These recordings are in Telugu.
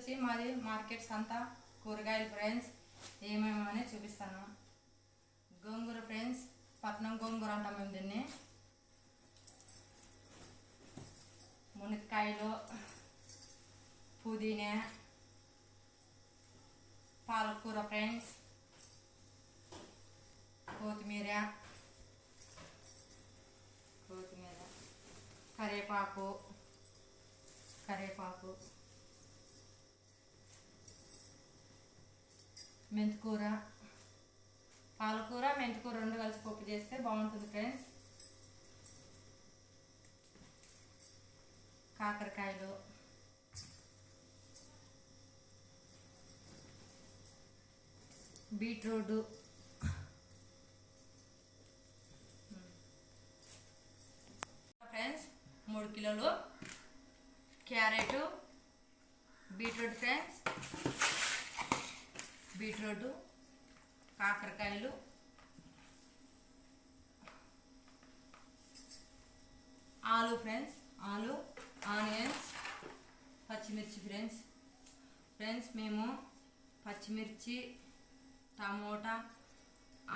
వచ్చి మాది మార్కెట్ సంత కూరగాయలు ఫ్రెండ్స్ ఏమేమని చూపిస్తాను. గోంగూర ఫ్రెండ్స్, పట్నం గోంగూర అంటాం మేము దీన్ని. మునక్కాయలు, పుదీనా, పాలకూర ఫ్రెండ్స్, కొత్తిమీర, కరివేపాకు, మెంతికూర, పాలకూర మెంతికూర రెండు కలిసి పప్పు చేస్తే బాగుంటుంది ఫ్రెండ్స్. కాకరకాయలు, బీట్రూట్, ఫ్రెండ్స్ 3 కిలోలు క్యారెట్, బీట్రూట్ ఫ్రెండ్స్, బీట్రూట్, కాకరకాయలు, ఆలు ఫ్రెండ్స్, ఆనియన్స్, పచ్చిమిర్చి ఫ్రెండ్స్ మేము పచ్చిమిర్చి, టమోటా,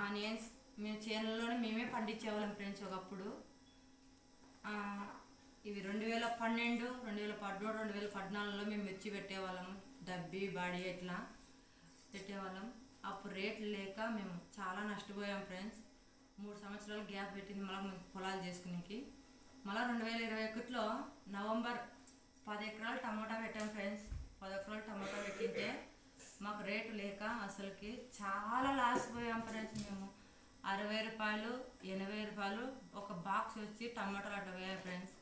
ఆనియన్స్ మేము చేనులోనే మేమే పండించేవాళ్ళం ఫ్రెండ్స్. ఒకప్పుడు ఇవి 2012, 2013, 2014లో మేము మిర్చి పెట్టేవాళ్ళము. డబ్బి బాడీ ఇట్లా పెట్టేవాళ్ళం. అప్పుడు రేట్లు లేక మేము చాలా నష్టపోయాం ఫ్రెండ్స్. 3 సంవత్సరాలు గ్యాప్ పెట్టింది మళ్ళీ మేము పొలాలు చేసుకునేకి. మళ్ళీ 2021లో నవంబర్ 10 ఎకరాలు టమోటా పెట్టాం ఫ్రెండ్స్. 10 ఎకరాలు టమోటా పెట్టింటే మాకు రేటు లేక అసలుకి చాలా లాస్ పోయాం ఫ్రెండ్స్. మేము 60 రూపాయలు, 80 రూపాయలు ఒక బాక్స్ వచ్చి టమాటాలు అట్లా పోయాయి ఫ్రెండ్స్.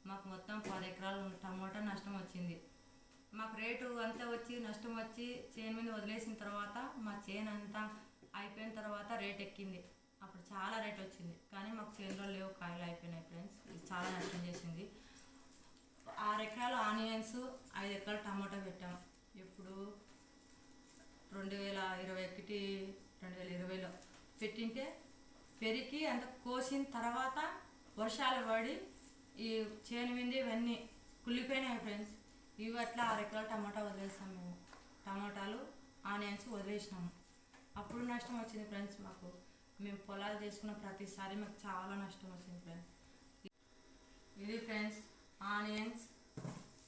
మాకు మొత్తం 10 ఎకరాలు టమోటా నష్టం వచ్చింది. మాకు రేటు అంతా వచ్చి నష్టం వచ్చి చేను మీద వదిలేసిన తర్వాత మా చేను అంతా అయిపోయిన తర్వాత రేట్ ఎక్కింది. అప్పుడు చాలా రేట్ వచ్చింది, కానీ మాకు చేనులో లేవు, కాయలు అయిపోయినాయి ఫ్రెండ్స్. ఇది చాలా నష్టం చేసింది. 6 ఎకరాలు ఆనియన్స్, 5 ఎకరాలు టమోటా పెట్టాం. ఇప్పుడు 2021, 2020లో పెట్టింటే పెరిగి అంత కోసిన తర్వాత వర్షాలు పడి ఈ చేను మీద ఇవన్నీ కుళ్ళిపోయినాయి ఫ్రెండ్స్. ఇవి అట్లా 6 ఎకరాలు టమాటా వదిలేస్తాం మేము. టమాటాలు, ఆనియన్స్ వదిలేసినాము. అప్పుడు నష్టం వచ్చింది ఫ్రెండ్స్ మాకు. మేము పొలాలు చేసుకున్న ప్రతిసారి మాకు చాలా నష్టం వచ్చింది ఫ్రెండ్స్. ఇది ఫ్రెండ్స్ ఆనియన్స్,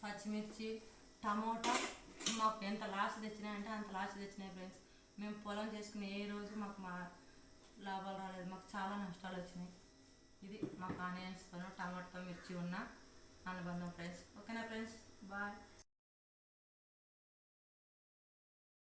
పచ్చిమిర్చి, టమోటా మాకు ఎంత లాస్ తెచ్చినాయంటే అంత లాస్ తెచ్చినాయి ఫ్రెండ్స్. మేము పొలం చేసుకునే ఏ రోజు మాకు లాభాలు రాలేదు, మాకు చాలా నష్టాలు వచ్చినాయి. ఇది మాకు ఆనియన్స్తో టమాటోతో మిర్చి ఉన్న అనుబంధం ఫ్రెండ్స్. ఓకేనా ఫ్రెండ్స్, బాయ్.